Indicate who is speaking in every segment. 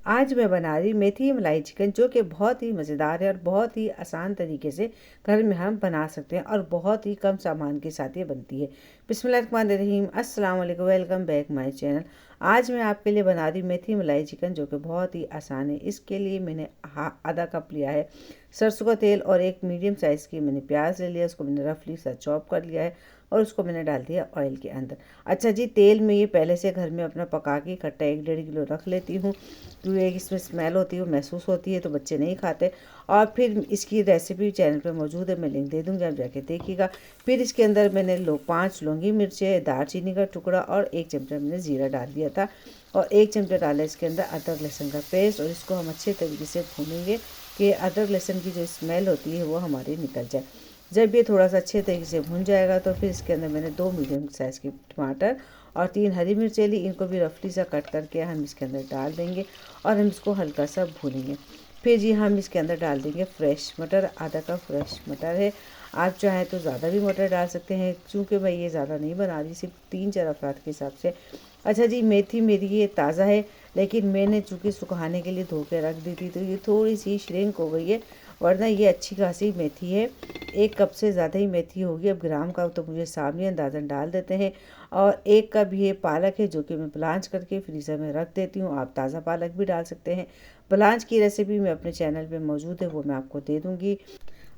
Speaker 1: आज मैं बना रही मेथी मलाई चिकन, जो कि बहुत ही मज़ेदार है और बहुत ही आसान तरीके से घर में हम बना सकते हैं और बहुत ही कम सामान के साथ ये बनती है। बिस्मिल्लाहिर्रहमानिर्रहीम, अस्सलाम वालेकुम, वेलकम बैक माय चैनल। आज मैं आपके लिए बना रही मेथी मलाई चिकन, जो कि बहुत ही आसान है। इसके लिए मैंने आधा कप लिया है सरसों का तेल और एक मीडियम साइज़ की मैंने प्याज ले लिया। उसको मैंने रफली सा चॉप कर लिया है और उसको मैंने डाल दिया ऑयल के अंदर। अच्छा जी, तेल में ये पहले से घर में अपना पका के इकट्ठा 1-1.5 किलो रख लेती हूँ, क्योंकि एक इसमें स्मेल होती है, वो महसूस होती है, तो बच्चे नहीं खाते। और फिर इसकी रेसिपी चैनल पे मौजूद है, मैं लिंक दे दूँगी, आप जाके देखिएगा। फिर इसके अंदर मैंने 5 लौंगी मिर्चें, दालचीनी का टुकड़ा और 1 चमचा मैंने ज़ीरा डाल दिया था और 1 चमचा डाला इसके अंदर अदरक लहसुन का पेस्ट। और इसको हम अच्छे तरीके से भूनेंगे कि अदरक लहसुन की जो स्मेल होती है वो हमारी निकल जाए। जब ये थोड़ा सा अच्छे तरीके से भुन जाएगा तो फिर इसके अंदर मैंने 2 मीडियम साइज़ की टमाटर और 3 हरी मिर्चें ली। इनको भी रफली सा कट करके हम इसके अंदर डाल देंगे और हम इसको हल्का सा भूनेंगे। फिर जी हम इसके अंदर डाल देंगे फ्रेश मटर, आधा कप फ्रेश मटर है। आप चाहें तो ज़्यादा भी मटर डाल सकते हैं, चूँकि मैं ये ज़्यादा नहीं बना रही, सिर्फ 3-4 अफराद के हिसाब से। अच्छा जी, मेथी मेरी ये ताज़ा है, लेकिन मैंने चूँकि सुखाने के लिए धो के रख दी थी, तो ये थोड़ी सी श्रिंक हो गई है, वरना ये अच्छी खासी मेथी है। 1 कप से ज़्यादा ही मेथी होगी। अब ग्राम का तो मुझे सामने अंदाज़न डाल देते हैं। और 1 कप ये पालक है, जो कि मैं ब्लांच करके फ्रीज़र में रख देती हूँ। आप ताज़ा पालक भी डाल सकते हैं। ब्लांच की रेसिपी में अपने चैनल पे मौजूद है, वो मैं आपको दे दूँगी।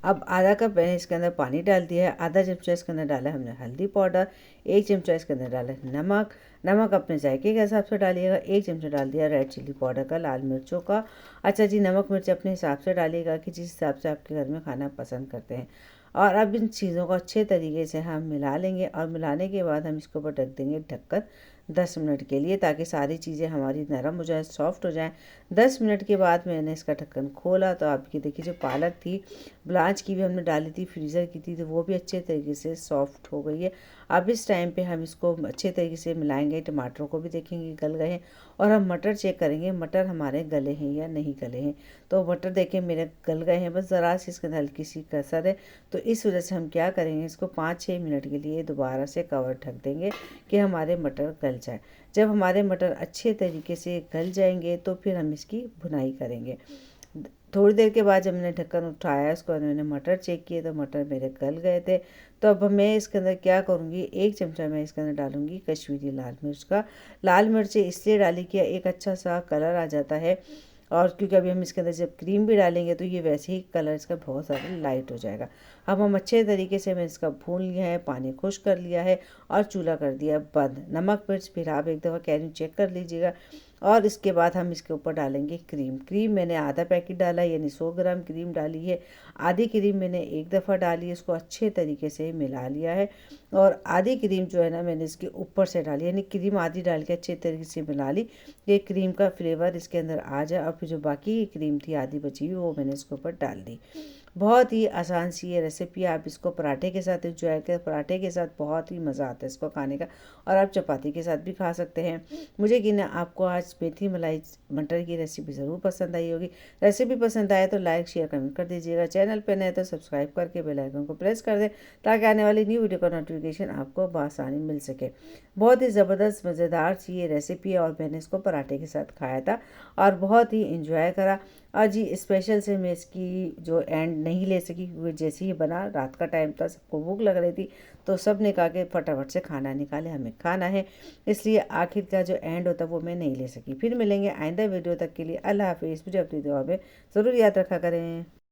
Speaker 1: अब आधा कप मैंने इसके अंदर पानी डाल दिया है। आधा चमचा इसके अंदर डाला है हमने हल्दी पाउडर, 1 चमचा इसके अंदर डाला है नमक। नमक अपने जायके के हिसाब से डालिएगा। 1 चमचा डाल दिया रेड चिली पाउडर का, लाल मिर्चों का। अच्छा जी, नमक मिर्च अपने हिसाब से डालिएगा कि जिस हिसाब से आपके घर में खाना पसंद करते हैं। और अब इन चीज़ों को अच्छे तरीके से हम मिला लेंगे और मिलाने के बाद हम इसके ऊपर ढक देंगे ढककर 10 मिनट के लिए, ताकि सारी चीज़ें हमारी नरम हो जाएं, सॉफ्ट हो जाएं। 10 मिनट के बाद मैंने इसका ढक्कन खोला तो आपकी देखिए जो पालक थी, ब्लांच की भी हमने डाली थी, फ्रीज़र की थी, तो वो भी अच्छे तरीके से सॉफ्ट हो गई है। अब इस टाइम पे हम इसको अच्छे तरीके से मिलाएंगे। टमाटरों को भी देखेंगे गल गए हैं और हम मटर चेक करेंगे मटर हमारे गले हैं या नहीं गले हैं। तो मटर देखें मेरे गल गए हैं, बस ज़रा सी इसके अंदर हल्की सी कसर है। तो इस वजह से हम क्या करेंगे, इसको 5-6 मिनट के लिए दोबारा से कवर ढक देंगे कि हमारे मटर गल जाए। जब हमारे मटर अच्छे तरीके से गल जाएंगे तो फिर हम इसकी भुनाई करेंगे। थोड़ी देर के बाद जब मैंने ढक्कन उठाया, उसके बाद मैंने मटर चेक किए तो मटर मेरे गल गए थे। तो अब मैं इसके अंदर क्या करूँगी, 1 चमचा मैं इसके अंदर डालूँगी कश्मीरी लाल मिर्च का। लाल मिर्च इसलिए डाली कि एक अच्छा सा कलर आ जाता है, और क्योंकि अभी हम इसके अंदर जब क्रीम भी डालेंगे तो ये वैसे ही कलर इसका बहुत ज़्यादा लाइट हो जाएगा। अब हम अच्छे तरीके से मैं इसका भून लिया है, पानी खुश्क कर लिया है और चूल्हा कर दिया बंद। नमक मिर्च फिर आप एक दफ़ा कह रही हूँ चेक कर लीजिएगा। और इसके बाद हम इसके ऊपर डालेंगे क्रीम। क्रीम मैंने आधा पैकेट डाला, यानी 100 ग्राम क्रीम डाली है। आधी क्रीम मैंने एक दफ़ा डाली, इसको अच्छे तरीके से मिला लिया है। और आधी क्रीम जो है ना मैंने इसके ऊपर से डाली, यानी क्रीम आधी डाल के अच्छे तरीके से मिला ली, ये क्रीम का फ्लेवर इसके अंदर आ जाए। और फिर जो बाकी की क्रीम थी आधी बची हुई, वो मैंने इसके ऊपर डाल दी। बहुत ही आसान सी ये रेसिपी, आप इसको पराठे के साथ एंजॉय करें। पराठे के साथ बहुत ही मज़ा आता है इसको खाने का, और आप चपाती के साथ भी खा सकते हैं। मुझे कि ना आपको आज मेथी मलाई मटर की रेसिपी ज़रूर पसंद आई होगी। रेसिपी पसंद आए तो लाइक शेयर कमेंट कर दीजिएगा। चैनल पर नए तो सब्सक्राइब करके बेल आइकन को प्रेस कर दें, ताकि आने वाली न्यू वीडियो का नोटिफिकेशन आपको बआसानी मिल सके। बहुत ही ज़बरदस्त मज़ेदार सी ये रेसिपी है और मैंने इसको पराठे के साथ खाया था और बहुत ही इंजॉय करा। और जी स्पेशल से मैं इसकी जो एंड नहीं ले सकी, क्योंकि जैसे ही बना रात का टाइम था, सबको भूख लग रही थी, तो सब ने कहा कि फटाफट से खाना निकाले, हमें खाना है, इसलिए आखिर का जो एंड होता वो मैं नहीं ले सकी। फिर मिलेंगे आइंदा वीडियो, तक के लिए अल्लाह हाफिज़। मुझे अपनी दुआ में ज़रूर याद रखा करें।